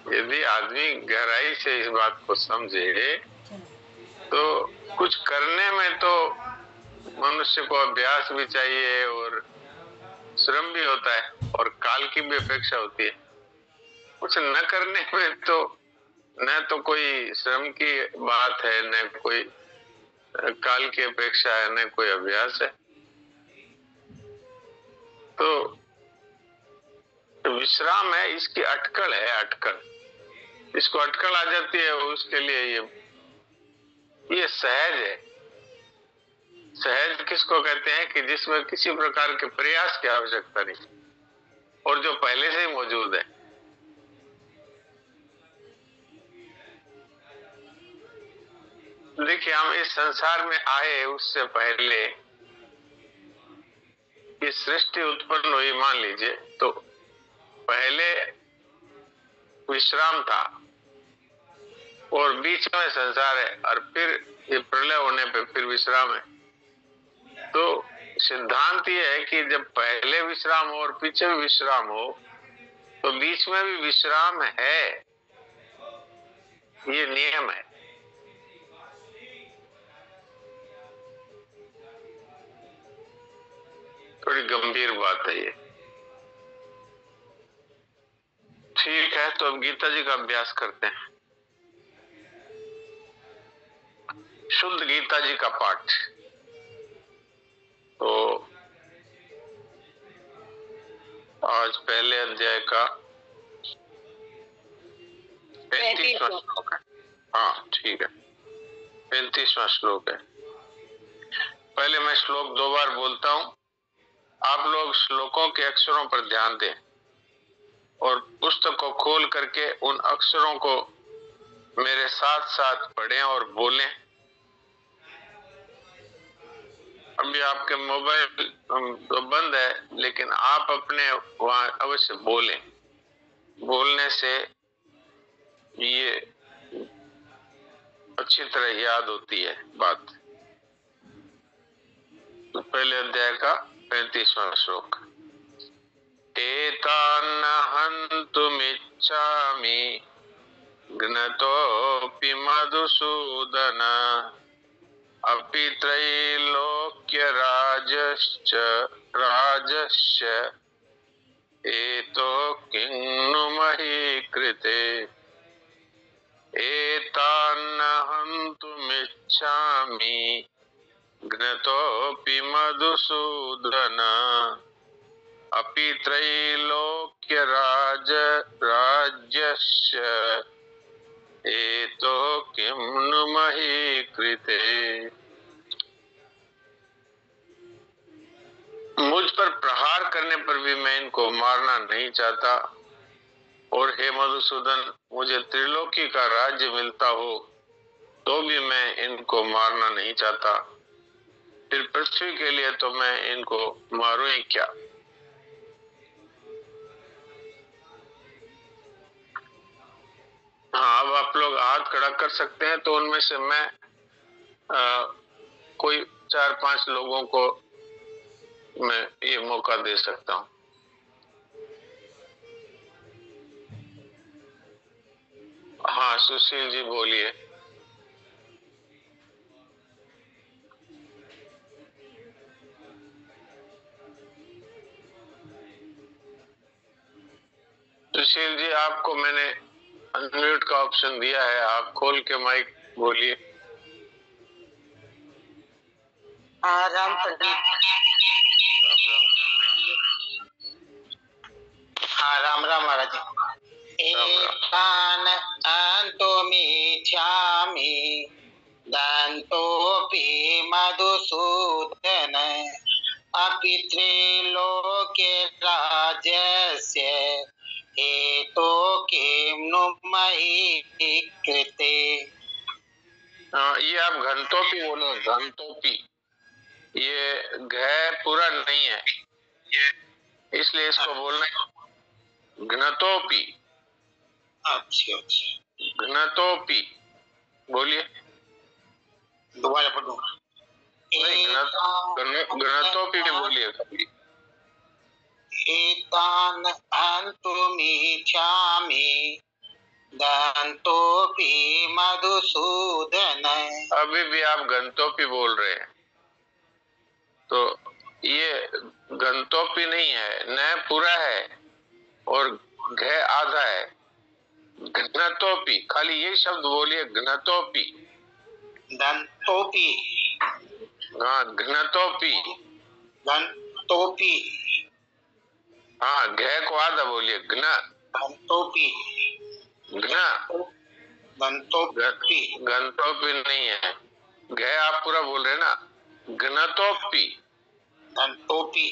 यदि आदमी गहराई से इस बात को समझे तो कुछ करने में तो मनुष्य को अभ्यास भी चाहिए और श्रम भी होता है और काल की भी अपेक्षा होती है। कुछ न करने में तो न तो कोई श्रम की बात है, न कोई काल की अपेक्षा है, न कोई अभ्यास है। तो विश्राम है, इसकी अटकल है, अटकल। इसको अटकल आ जाती है उसके लिए ये सहज है। सहज किसको कहते हैं कि जिसमें किसी प्रकार के प्रयास की आवश्यकता नहीं और जो पहले से ही मौजूद है। देखिए, हम इस संसार में आए उससे पहले कि सृष्टि उत्पन्न हुई, मान लीजिए, तो पहले विश्राम था और बीच में संसार है और फिर ये प्रलय होने पे फिर विश्राम है। तो सिद्धांत ये है कि जब पहले विश्राम हो और पीछे भी विश्राम हो तो बीच में भी विश्राम है, ये नियम है। थोड़ी गंभीर बात है ये। ठीक है, तो अब गीता जी का अभ्यास करते हैं। शुद्ध गीता जी का पाठ। तो आज पहले अध्याय का 35वां श्लोक है। हाँ ठीक है, 35वां श्लोक है। पहले मैं श्लोक 2 बार बोलता हूँ, आप लोग श्लोकों के अक्षरों पर ध्यान दें और पुस्तक को खोल करके उन अक्षरों को मेरे साथ साथ पढ़ें और बोलें। अभी आपके मोबाइल तो बंद है, लेकिन आप अपने वहां अवश्य बोलें। बोलने से ये अच्छी तरह याद होती है बात। तो पहले अध्याय का 35वां श्लोक। एतान्न हन्तुमिच्छामि घ्नतोऽपि मधुसूदन अपि त्रैलोक्य राजस्य एतो किं नु मही कृते। एतान्न हन्तुमिच्छामि घ्नतोऽपि मधुसूदन अपि त्रैलोक्य राज्यस्य एतो किं नु मही कृते। मुझ पर प्रहार करने पर भी मैं इनको मारना नहीं चाहता और हे मधुसूदन, मुझे त्रिलोकी का राज्य मिलता हो तो भी मैं इनको मारना नहीं चाहता। फिर पृथ्वी के लिए तो मैं इनको मारूं ही क्या। हाँ, अब आप लोग हाथ खड़ा कर सकते हैं तो उनमें से मैं कोई 4-5 लोगों को मैं ये मौका दे सकता हूँ। हाँ, सुशील जी बोलिए। सुशील जी, आपको मैंने अनम्यूट का ऑप्शन दिया है, आप खोल के माइक बोलिए। राम प्रदीप। हाँ, राम राम महाराज जी। एतान अन्तुमिच्छामि दन्तोऽपि मधुसूदन अपि त्रैलोक्य राज्यस्य हेतो किं नु मही कृते। ये आप घंटोपी बोलो, घंटोपी। ये घ पूरा नहीं है, इसलिए इसको बोलना घनतोपी। अच्छा अच्छा, घनतोपी बोलिए। दोबारा पढ़ूंगा। नहीं, घनतोपी बोलिए कभी। एतान् हन्तुमिच्छामि गन्तोऽपि मधुसूदन। अभी भी आप गंतोपी बोल रहे हैं, तो ये गंतोपी नहीं है, न पूरा है और घ आधा है। घनतोपी, खाली ये शब्द बोलिए, घनतोपी। गन्तोऽपि, हाँ, घनतोपी। गन्तोऽपि, हाँ, घ को आधा बोलिए, घन। गन्तोऽपि, घन, गन्तोऽपि, गंतोपी नहीं है, घ आप पूरा बोल रहे हैं ना, घनतोपी। गन्तोऽपि।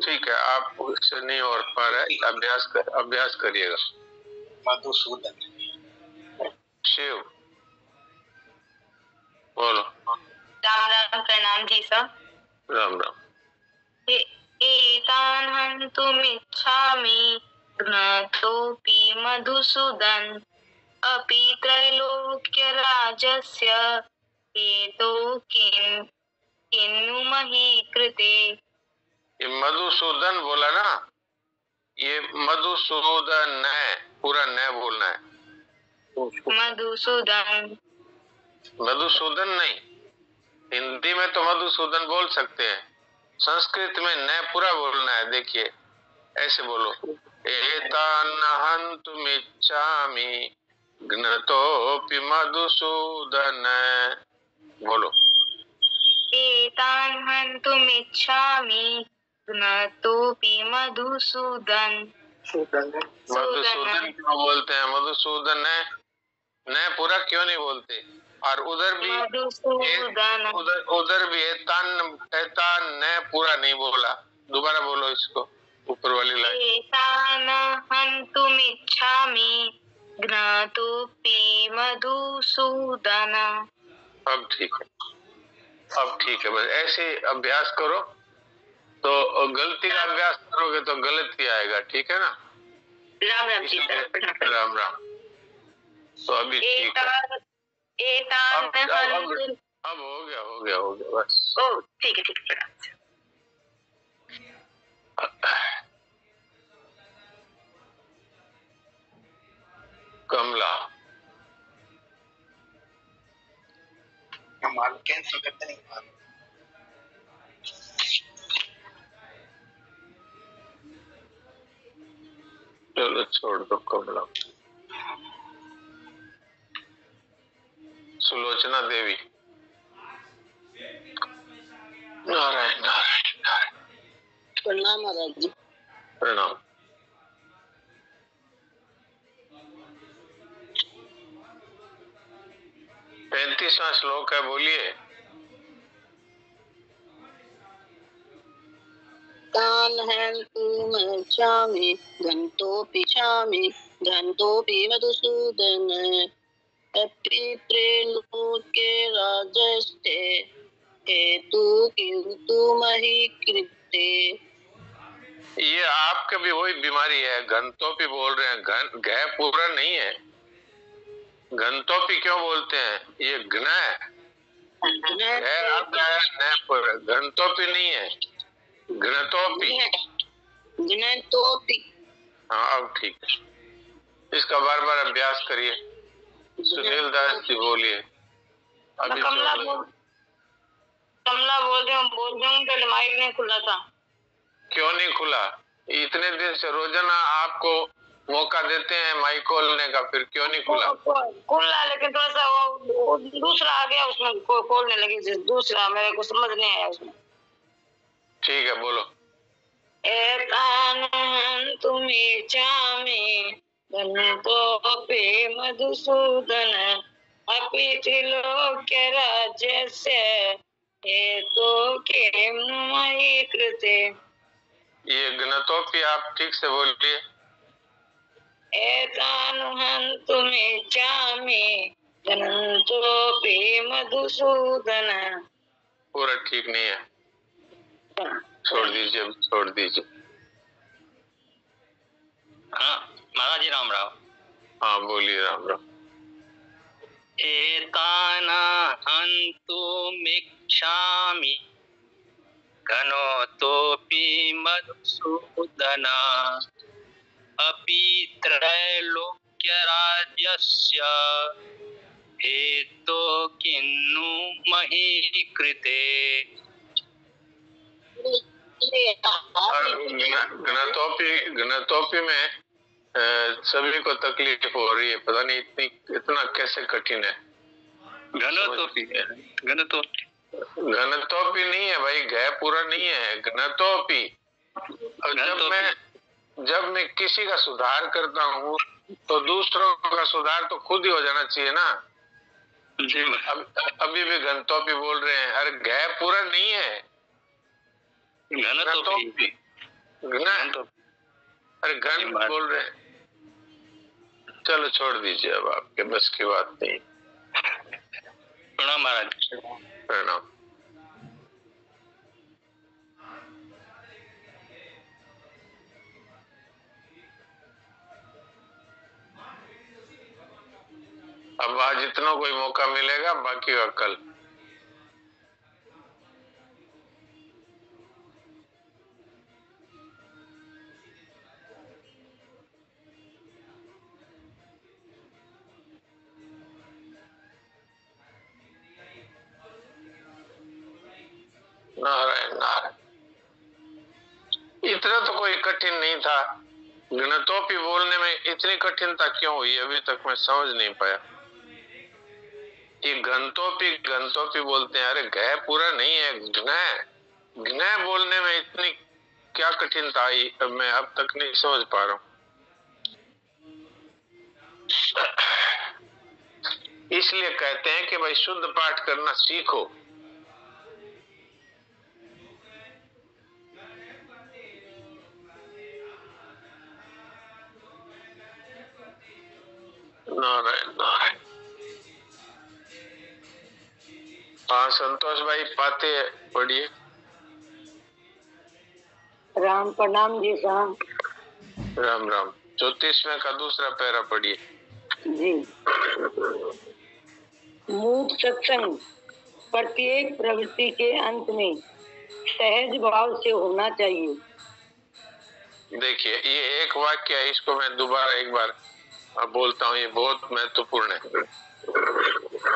ठीक है, आप उससे नहीं और पा रहे, अभ्यास करिएगा। मधुसूदन। शिव बोलो। राम राम, प्रणाम जी सर। राम राम। एतान् हन्तुमिच्छामि घ्नतोऽपि मधुसूदन अपि त्रैलोक्यराजस्य हेतो किन्नु मही कृते। ये मधुसूदन बोला ना, ये मधुसूदन है, पूरा न बोलना है। मधुसूदन, मधुसूदन नहीं, हिंदी में तो मधुसूदन बोल सकते हैं, संस्कृत में न पूरा बोलना है। देखिए ऐसे बोलो, एतान् हन्तुमिच्छामि घ्नतोऽपि मधुसूदन। बोलो। एतान् हन्तुमिच्छामि घ्नतोऽपि मधुसूदन। मधुसूदन क्यों बोलते हैं? मधुसूदन है, न पूरा क्यों नहीं बोलते? और उधर भी उधर भी एतान न पूरा नहीं बोला। दोबारा बोलो इसको, ऊपर वाली लाइन। एतान् हन्तुमिच्छामि घ्नतोऽपि मधुसूदन। अब ठीक है, अब ठीक है। बस ऐसे अभ्यास करो, तो गलती का अभ्यास करोगे तो गलत ही आएगा। ठीक है ना? राम राम जी सर। राम राम। तो अभी ठीक है, अब हो गया बस। ओ ठीक है। कमला, हमारे कैंसिल करते नहीं। चलो छोड़ दो कमला। सुलोचना देवी। नारायण नारायण नारायण। प्रणाम महाराज जी। प्रणाम। पैंतीसवां श्लोक है, बोलिए। तान् हन्तुमिच्छामि घन्तोऽपि मधुसूदन अपि त्रैलोक्ये राजस्ते हेतु किन्तु मही कृते। ये आपके भी वही बीमारी है, घंटोपी बोल रहे हैं, घ पूरा नहीं है। घंटोपी क्यों बोलते हैं? ये घ्न है, घंटोपी नहीं है, घृतोपी। हाँ अब ठीक है, इसका बार बार अभ्यास करिए। सुनील दास जी बोलिए। अभी कमला बोल रही हूँ, पहले माइक नहीं खुला था। क्यों नहीं खुला? इतने दिन से रोजाना आपको मौका देते हैं माइक खोलने का, फिर क्यों नहीं खुला? खुला, लेकिन थोड़ा सा वो दूसरा आ गया, उसमें खोलने लगी दूसरा, मेरे को समझ नहीं आया उसमें। ठीक है, बोलो। एतान् हन्तुमिच्छामि घन्तोऽपि मधुसूदन अपि त्रिलोक्यराज्यस्य हेतो किन्नु मही कृते। ये घ्नतोपी आप ठीक से बोलिए। एतान् हन्तुमिच्छामि घन्तोऽपि मधुसूदन। पूरा ठीक नहीं है, छोड़ दीजिए। हाँ महाराज जी, राम राम। हाँ बोलिए, राम राम। एतान् हन्तुमिच्छामि घनोतोऽपि मधुसूदना अपि त्रैलोक्यराज्यस्य हेतो किन्नु मही कृते। घनतोपी में सभी को तकलीफ हो रही है, पता नहीं इतना कैसे कठिन है। घनतोपी नहीं है भाई, घ पूरा नहीं है, घनतोपी। और जब मैं किसी का सुधार करता हूँ तो दूसरों का सुधार तो खुद ही हो जाना चाहिए ना जी। अभी भी घनतोपी बोल रहे हैं, अरे घ पूरा नहीं है, घनतोपी। अरे घन बोल रहे हैं। चलो छोड़ दीजिए, अब आपके बस की बात नहीं। प्रणाम महाराज। प्रणाम। अब आज इतना कोई मौका मिलेगा, बाकी का कल। नारायण नारायण। इतना तो कोई कठिन नहीं था, घनतोपी बोलने में इतनी कठिनता क्यों हुई, अभी तक मैं समझ नहीं पाया। ये घनतोपी बोलते हैं, अरे घ पूरा नहीं है, घ्न बोलने में इतनी क्या कठिनता आई, मैं अब तक नहीं समझ पा रहा हूँ। इसलिए कहते हैं कि भाई शुद्ध पाठ करना सीखो। नारायण नारायण। हाँ संतोष भाई, पाते पढ़िए। राम प्रणाम जी साहब। राम राम। 34वें का दूसरा पैरा पढ़िए जी। मूक सत्संग प्रत्येक प्रवृत्ति के अंत में सहज भाव से होना चाहिए। देखिए ये एक वाक्य है, इसको मैं दोबारा एक बार बोलता हूँ, ये बहुत महत्वपूर्ण है।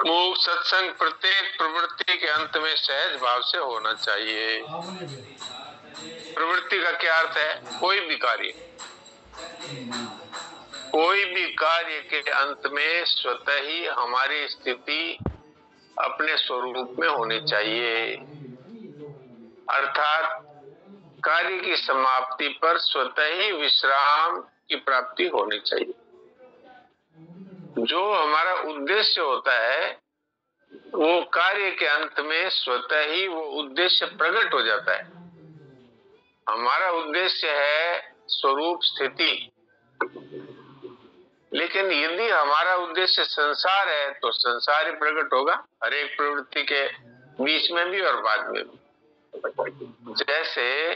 मूक सत्संग प्रत्येक प्रवृत्ति के अंत में सहज भाव से होना चाहिए। प्रवृत्ति का क्या अर्थ है? कोई भी कार्य के अंत में स्वतः ही हमारी स्थिति अपने स्वरूप में होनी चाहिए, अर्थात कार्य की समाप्ति पर स्वतः ही विश्राम की प्राप्ति होनी चाहिए। जो हमारा उद्देश्य होता है वो कार्य के अंत में स्वतः ही वो उद्देश्य प्रकट हो जाता है। हमारा उद्देश्य है स्वरूप स्थिति, लेकिन यदि हमारा उद्देश्य संसार है तो संसार ही प्रकट होगा, हर एक प्रवृत्ति के बीच में भी और बाद में भी। जैसे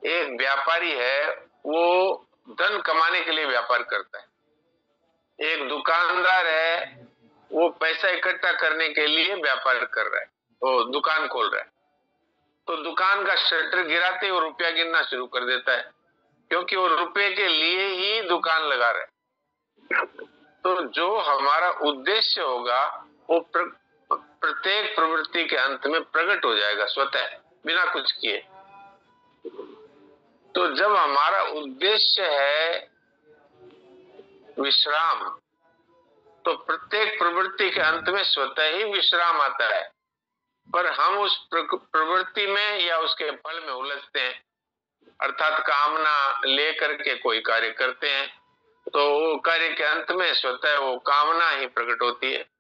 एक व्यापारी है, वो धन कमाने के लिए व्यापार करता है। एक दुकानदार है, वो पैसा इकट्ठा करने के लिए व्यापार कर रहा है, वो दुकान खोल रहा है। तो दुकान का शटर गिराते वो रुपया गिनना शुरू कर देता है, क्योंकि वो रुपए के लिए ही दुकान लगा रहा है। तो जो हमारा उद्देश्य होगा वो प्रत्येक प्रवृत्ति के अंत में प्रकट हो जाएगा स्वतः, बिना कुछ किए। तो जब हमारा उद्देश्य है विश्राम, तो प्रत्येक प्रवृत्ति के अंत में स्वतः ही विश्राम आता है, पर हम उस प्रवृत्ति में या उसके फल में उलझते हैं, अर्थात कामना लेकर के कोई कार्य करते हैं, तो वो कार्य के अंत में स्वतः वो कामना ही प्रकट होती है।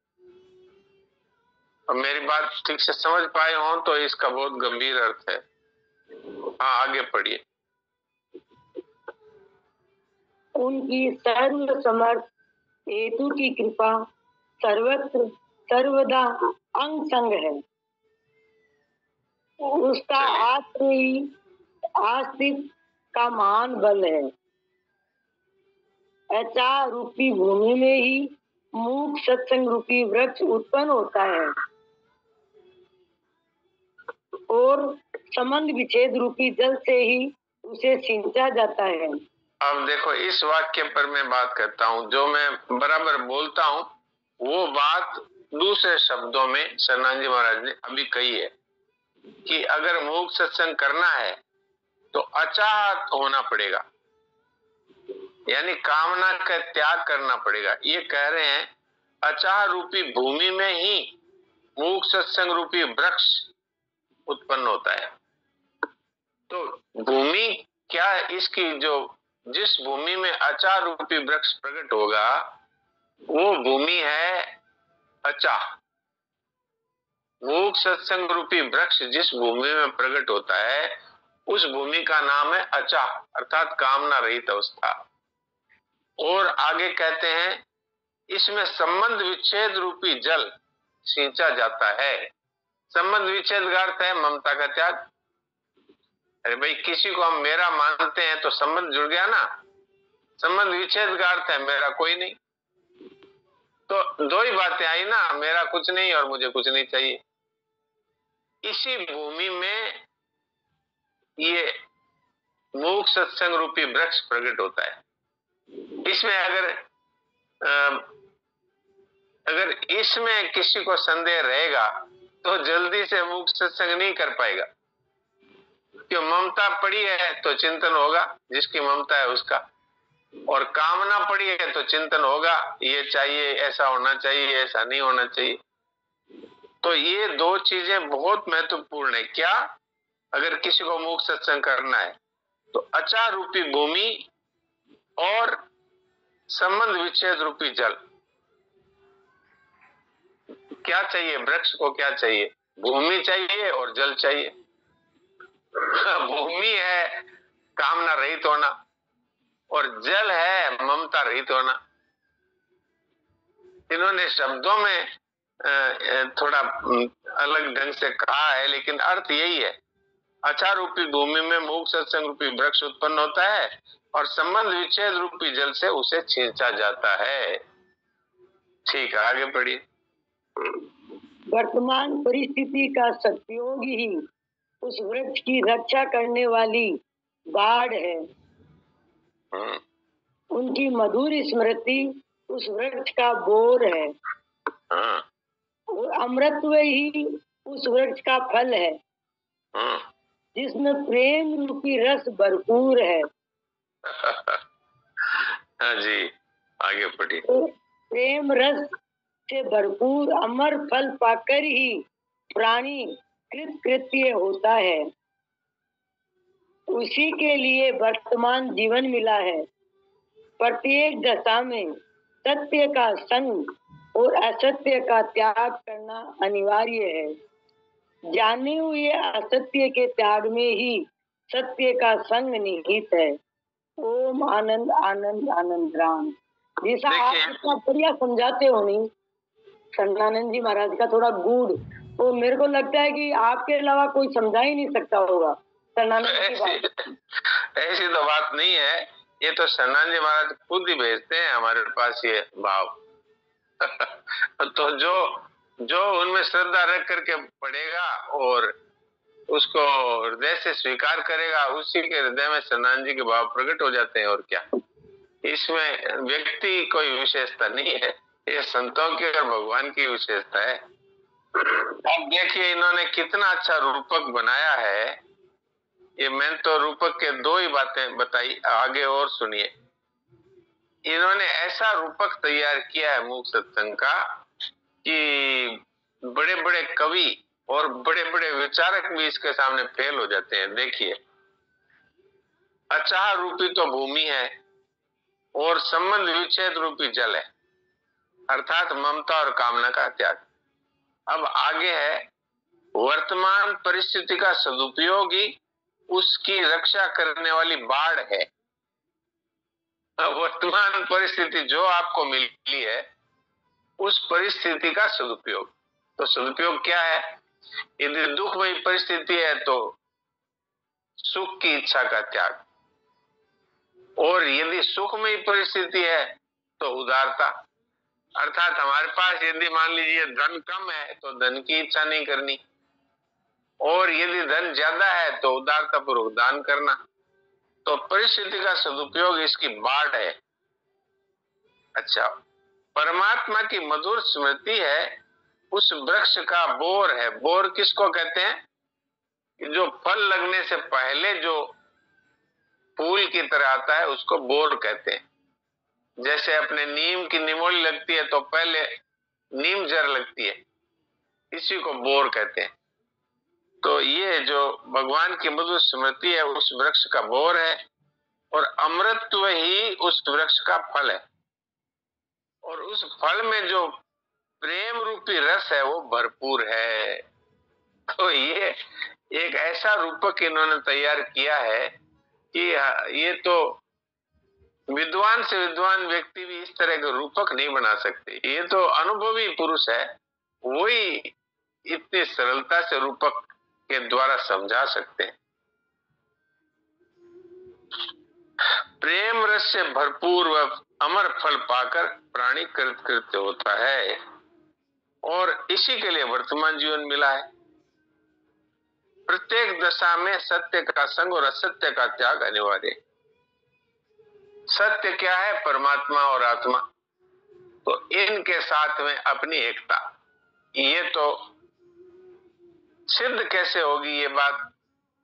अब मेरी बात ठीक से समझ पाए हो तो इसका बहुत गंभीर अर्थ है। हाँ आगे पढ़िए। उनकी सर्व समर्थ हेतु की कृपा सर्वत्र सर्वदा अंग संग है। उसका आश्रित का महान बल है। ऐसा रूपी भूमि में ही मूक सत्संग रूपी वृक्ष उत्पन्न होता है और संबंध विच्छेद रूपी जल से ही उसे सिंचा जाता है। अब देखो, इस वाक्य पर मैं बात करता हूँ, जो मैं बराबर बोलता हूँ वो बात दूसरे शब्दों में सन्नान जी महाराज ने अभी कही है कि अगर मोक्ष सत्संग करना है तो अचाहत होना पड़ेगा, यानी कामना का त्याग करना पड़ेगा। ये कह रहे हैं अचाह रूपी भूमि में ही मोक्ष सत्संग रूपी वृक्ष उत्पन्न होता है। तो भूमि क्या है इसकी, जो जिस भूमि में अचाह रूपी वृक्ष प्रकट होगा वो भूमि है अचाह। मोक्ष सत्संग रूपी वृक्ष जिस भूमि में प्रकट होता है उस भूमि का नाम है अचाह, अर्थात कामना रहित अवस्था। और आगे कहते हैं इसमें संबंध विच्छेद रूपी जल सींचा जाता है। संबंध विच्छेद का अर्थ है ममता का त्याग। अरे भाई, किसी को हम मेरा मानते हैं तो संबंध जुड़ गया ना। संबंध विच्छेद का अर्थ है मेरा कोई नहीं, तो दो ही बातें आई ना, मेरा कुछ नहीं और मुझे कुछ नहीं चाहिए। इसी भूमि में ये मोक्ष सत्संग रूपी वृक्ष प्रकट होता है। इसमें अगर इसमें किसी को संदेह रहेगा तो जल्दी से मोक्ष सत्संग नहीं कर पाएगा, क्यों? ममता पड़ी है तो चिंतन होगा जिसकी ममता है उसका, और कामना पड़ी है तो चिंतन होगा ये चाहिए, ऐसा होना चाहिए, ऐसा नहीं होना चाहिए। तो ये दो चीजें बहुत महत्वपूर्ण है। क्या? अगर किसी को मोक्ष सत्संग करना है तो अचाह रूपी भूमि और संबंध विच्छेद रूपी जल। क्या चाहिए वृक्ष को? क्या चाहिए? भूमि चाहिए और जल चाहिए। भूमि है कामना रहित होना और जल है ममता रहित होना। इन्होंने शब्दों में थोड़ा अलग ढंग से कहा है, लेकिन अर्थ यही है। अचाह रूपी भूमि में मोक्ष सत्संग रूपी वृक्ष उत्पन्न होता है और संबंध विच्छेद रूपी जल से उसे छींचा जाता है। ठीक है, आगे बढ़िए। वर्तमान परिस्थिति का सत्योग ही उस वृक्ष की रक्षा करने वाली बाढ़ है। उनकी मधुर स्मृति उस वृक्ष का बोर है और अमृतत्व ही उस वृक्ष का फल है जिसमें प्रेम रूपी रस भरपूर है। हाँ जी, आगे बढ़िए। तो प्रेम रस से भरपूर अमर फल पाकर ही प्राणी कृतकृत्य होता है। उसी के लिए वर्तमान जीवन मिला है। प्रत्येक दशा में सत्य का संग और असत्य का त्याग करना अनिवार्य है। जाने हुए असत्य के त्याग में ही सत्य का संग निहित है। ओम आनंद आनंद आनंद राम। जैसा आप इतना बढ़िया समझाते हो नहीं सन्नानंद जी महाराज का थोड़ा गूढ़, तो मेरे को लगता है कि आपके अलावा कोई समझा ही नहीं सकता होगा सन्नानंद की बात। ऐसी तो बात नहीं है, ये तो सन्नानंद जी महाराज खुद ही भेजते हैं हमारे पास ये भाव। तो जो उनमें श्रद्धा रख करके पढ़ेगा और उसको हृदय से स्वीकार करेगा, उसी के हृदय में सन्नानंद जी के भाव प्रकट हो जाते हैं। और क्या, इसमें व्यक्ति कोई विशेषता नहीं है, ये संतों की और भगवान की विशेषता है। अब देखिए इन्होंने कितना अच्छा रूपक बनाया है। ये मैंने तो रूपक के दो ही बातें बताई, आगे और सुनिए। इन्होंने ऐसा रूपक तैयार किया है मोक्ष सत्संग का कि बड़े बड़े कवि और बड़े बड़े विचारक भी इसके सामने फेल हो जाते हैं। देखिए, अचाह रूपी तो भूमि है और संबंध विच्छेद रूपी जल है, अर्थात ममता और कामना का त्याग। अब आगे है वर्तमान परिस्थिति का सदुपयोग ही उसकी रक्षा करने वाली बाढ़ है। वर्तमान परिस्थिति जो आपको मिली है उस परिस्थिति का सदुपयोग। तो सदुपयोग क्या है? यदि दुखमयी परिस्थिति है तो सुख की इच्छा का त्याग, और यदि सुखमयी परिस्थिति है तो उदारता, अर्थात हमारे पास यदि मान लीजिए धन कम है तो धन की इच्छा नहीं करनी, और यदि धन ज्यादा है तो उदारता पूर्वक दान करना। तो परिस्थिति का सदुपयोग इसकी बाढ़ है। अच्छा, परमात्मा की मधुर स्मृति है, उस वृक्ष का बोर है। बोर किसको कहते हैं? जो फल लगने से पहले जो फूल की तरह आता है उसको बोर कहते हैं। जैसे अपने नीम की निमोली लगती है तो पहले नीम जड़ लगती है, इसी को बोर कहते हैं। तो ये जो भगवान की मधुर स्मृति है उस वृक्ष का बोर है, और अमृतत्व ही उस वृक्ष का फल है। और उस फल में जो प्रेम रूपी रस है वो भरपूर है। तो ये एक ऐसा रूपक इन्होंने तैयार किया है कि ये तो विद्वान से विद्वान व्यक्ति भी इस तरह के रूपक नहीं बना सकते। ये तो अनुभवी पुरुष है, वही इतनी सरलता से रूपक के द्वारा समझा सकते हैं। प्रेम रस से भरपूर व अमर फल पाकर प्राणी कृतकृत्य होता है, और इसी के लिए वर्तमान जीवन मिला है। प्रत्येक दशा में सत्य का संग और असत्य का त्याग अनिवार्य है। सत्य क्या है? परमात्मा और आत्मा। तो इनके साथ में अपनी एकता, ये तो सिद्ध कैसे होगी ये बात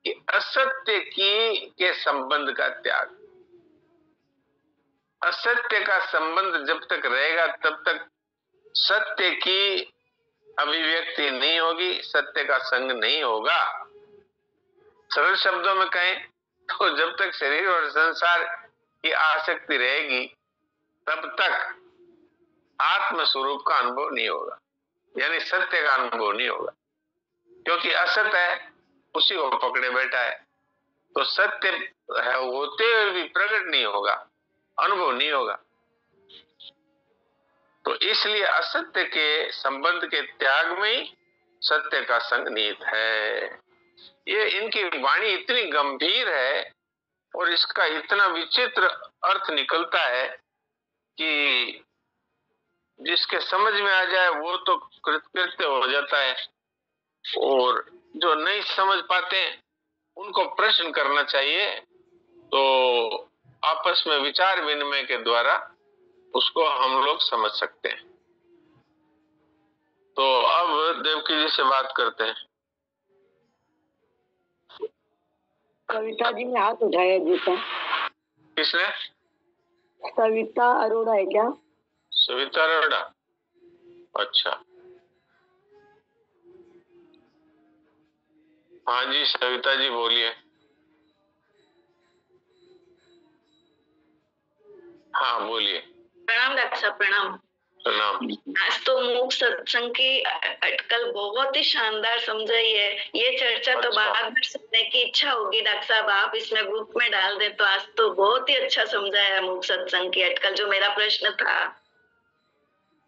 कि असत्य की के संबंध का त्याग। असत्य का संबंध जब तक रहेगा तब तक सत्य की अभिव्यक्ति नहीं होगी, सत्य का संग नहीं होगा। सरल शब्दों में कहें तो जब तक शरीर और संसार की आसक्ति रहेगी तब तक आत्म स्वरूप का अनुभव नहीं होगा, यानी सत्य का अनुभव नहीं होगा। क्योंकि असत्य है उसी को पकड़े बैठा है, तो सत्य है होते हुए भी प्रकट नहीं होगा, अनुभव नहीं होगा। तो इसलिए असत्य के संबंध के त्याग में ही सत्य का संग निहित है। ये इनकी वाणी इतनी गंभीर है और इसका इतना विचित्र अर्थ निकलता है कि जिसके समझ में आ जाए वो तो कृतकृत्य हो जाता है, और जो नहीं समझ पाते उनको प्रश्न करना चाहिए। तो आपस में विचार विनिमय के द्वारा उसको हम लोग समझ सकते हैं। तो अब देवकी जी से बात करते हैं। कविता जी ने हाथ उठाया जैसा। किसने? सविता अरोड़ा है क्या? सविता अरोड़ा, अच्छा। हाँ जी सविता जी बोलिए। हाँ बोलिए। प्रणाम डॉक्टर साहब, प्रणाम। प्रणाम। आज तो मूक सत्संग की अटकल बहुत ही शानदार समझाई है। ये चर्चा तो अच्छा। बाद में सुनने की इच्छा होगी डॉक्टर साहब, आप इसमें ग्रुप में डाल दे। तो आज तो बहुत ही अच्छा समझाया है मूक सत्संग की अटकल, जो मेरा प्रश्न था।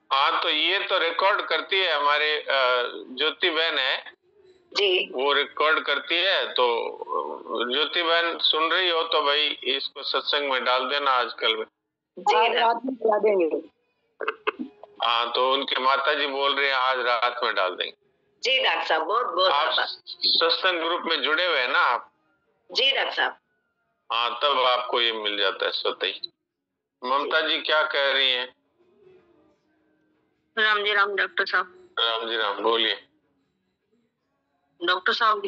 हाँ तो ये तो रिकॉर्ड करती है हमारे ज्योति बहन है जी, वो रिकॉर्ड करती है। तो ज्योति बहन सुन रही हो तो भाई इसको सत्संग में डाल देना आजकल में। आज रात में करा देंगे। हाँ तो उनके माता जी बोल रहे हैं आज रात में डाल देंगे। जी डॉक्टर साहब, बहुत बहुत आप आभार। सत्संग ग्रुप में जुड़े हुए हैं ना आप? जी डॉक्टर साहब। हाँ तब आपको ये मिल जाता है स्वतः ही। ममता जी क्या कह रही हैं? राम जी राम डॉक्टर साहब। राम जी राम, बोलिए। डॉक्टर साहब,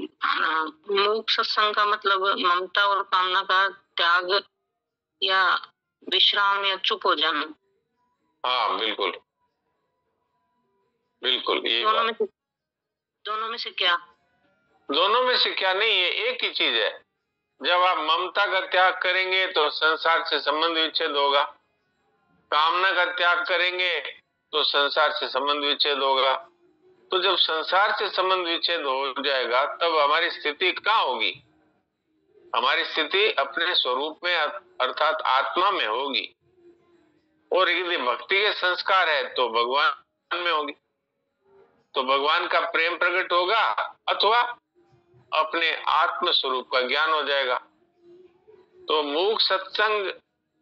मूक सत्संग का मतलब ममता और कामना का त्याग या विश्राम या चुप हो जाना। हाँ बिल्कुल बिल्कुल, ये दोनों में से क्या? दोनों में से क्या नहीं, ये एक ही चीज है। जब आप ममता का त्याग करेंगे तो संसार से संबंध विच्छेद होगा, कामना का त्याग करेंगे तो संसार से संबंध विच्छेद होगा। तो जब संसार से संबंध विच्छेद हो जाएगा तब हमारी स्थिति कहाँ होगी? हमारी स्थिति अपने स्वरूप में अर्थात आत्मा में होगी, और यदि भक्ति के संस्कार है तो भगवान में होगी। तो भगवान का प्रेम प्रकट होगा अथवा अपने आत्म स्वरूप का ज्ञान हो जाएगा। तो मूक सत्संग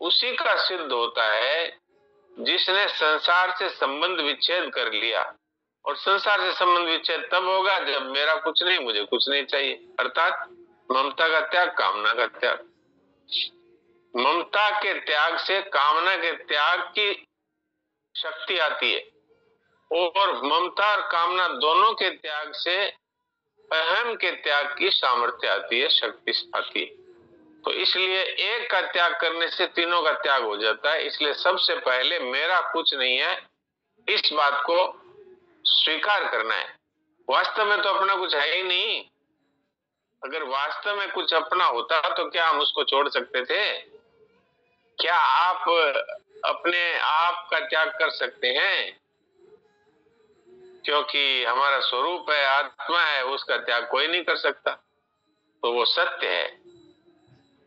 उसी का सिद्ध होता है जिसने संसार से संबंध विच्छेद कर लिया, और संसार से संबंध विच्छेद तब होगा जब मेरा कुछ नहीं, मुझे कुछ नहीं चाहिए, अर्थात ममता का त्याग, कामना का त्याग। ममता के त्याग से कामना के त्याग की शक्ति आती है, और ममता और कामना दोनों के त्याग से अहम के त्याग की सामर्थ्य आती है, शक्ति आती है। तो इसलिए एक का त्याग करने से तीनों का त्याग हो जाता है। इसलिए सबसे पहले मेरा कुछ नहीं है, इस बात को स्वीकार करना है। वास्तव में तो अपना कुछ है ही नहीं। अगर वास्तव में कुछ अपना होता तो क्या हम उसको छोड़ सकते थे? क्या आप अपने आप का त्याग कर सकते हैं? क्योंकि हमारा स्वरूप है, आत्मा है, उसका त्याग कोई नहीं कर सकता, तो वो सत्य है।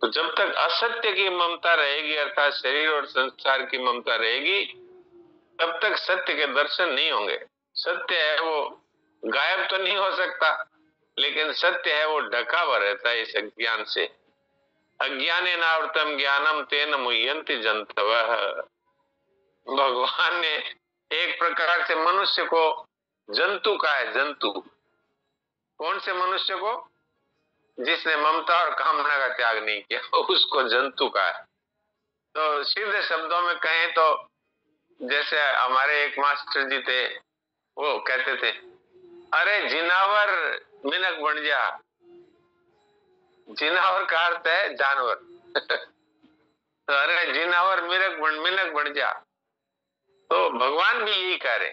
तो जब तक असत्य की ममता रहेगी, अर्थात शरीर और संसार की ममता रहेगी, तब तक सत्य के दर्शन नहीं होंगे। सत्य है वो गायब तो नहीं हो सकता, लेकिन सत्य है वो ढका हुआ रहता है इस अज्ञान से। अज्ञानेनावृतम ज्ञानम तेन मुह्यन्ति जन्तवः। भगवान ने एक प्रकार से मनुष्य को जंतु कहा है। जंतु कौन से मनुष्य को? जिसने ममता और कामना का त्याग नहीं किया, उसको जंतु कहा है। तो सीधे शब्दों में कहें तो जैसे हमारे एक मास्टर जी थे, वो कहते थे, अरे जिनावर मिनक बन जा। जिनावर का अर्थ है जानवर। तो अरे जिनावर मिनक बन जा। तो भगवान भी यही कह रहे,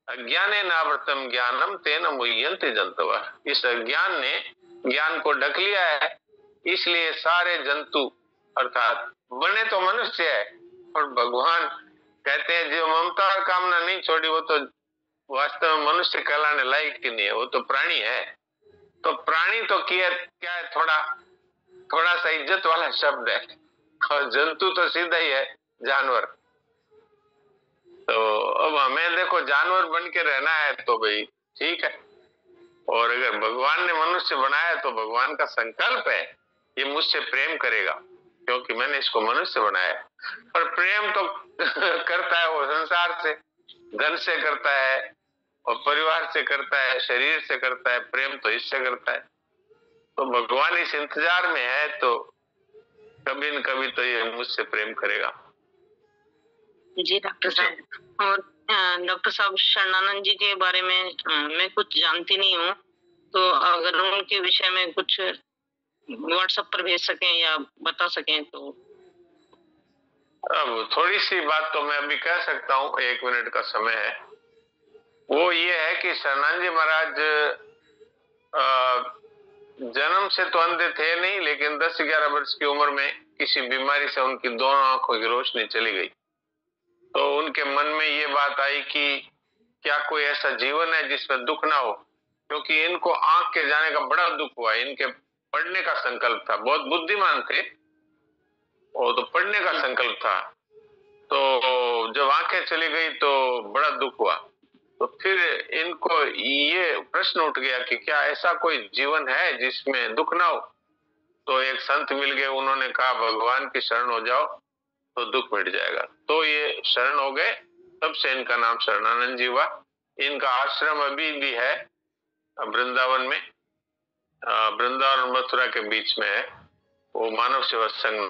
अज्ञानेनावृतम ज्ञानम तेन मुह्यन्ति जन्तवः। इस अज्ञान ने ज्ञान को ढक लिया है, इसलिए सारे जंतु अर्थात बने तो मनुष्य है, और भगवान कहते हैं जो ममता और कामना नहीं छोड़ी वो तो वास्तव में मनुष्य कहलाने लायक ही नहीं है, वो तो प्राणी है। तो प्राणी तो क्या है, थोड़ा सा इज्जत वाला शब्द है, और जंतु तो सीधा ही है, जानवर। तो अब हमें देखो जानवर बन के रहना है तो भाई ठीक है, और अगर भगवान ने मनुष्य बनाया तो भगवान का संकल्प है ये मुझसे प्रेम करेगा, क्योंकि मैंने इसको मनुष्य बनाया। पर प्रेम तो करता है वो संसार से, धन से करता है, और परिवार से करता है, शरीर से करता है, प्रेम तो इससे करता है। तो भगवान इस इंतजार में है, तो कभी न कभी तो ये मुझसे प्रेम करेगा। जी डॉक्टर साहब। और डॉक्टर साहब, शरणानंद जी के बारे में मैं कुछ जानती नहीं हूँ, तो अगर उनके विषय में कुछ व्हाट्सएप पर भेज सकें या बता सकें तो। अब थोड़ी सी बात तो मैं अभी कह सकता हूँ, 1 मिनट का समय है। वो ये है कि शरणानंद जी महाराज जन्म से तो अंधे थे नहीं, लेकिन 10-11 वर्ष की उम्र में किसी बीमारी से उनकी दोनों आंखों की रोशनी चली गई। तो उनके मन में ये बात आई कि क्या कोई ऐसा जीवन है जिसमें दुख ना हो, क्योंकि इनको आंख के जाने का बड़ा दुख हुआ। इनके पढ़ने का संकल्प था, बहुत बुद्धिमान थे, और तो पढ़ने का संकल्प था। तो जब आंखें चली गई तो बड़ा दुख हुआ। तो फिर इनको ये प्रश्न उठ गया कि क्या ऐसा कोई जीवन है जिसमें दुख ना हो। तो एक संत मिल गए, उन्होंने कहा भगवान की शरण हो जाओ तो दुख मिट जाएगा। तो ये शरण हो गए, तब से इनका नाम शरणानंद जी हुआ। इनका आश्रम अभी भी है वृंदावन में, वृंदावन और मथुरा के बीच में है, वो मानव सेवा संघ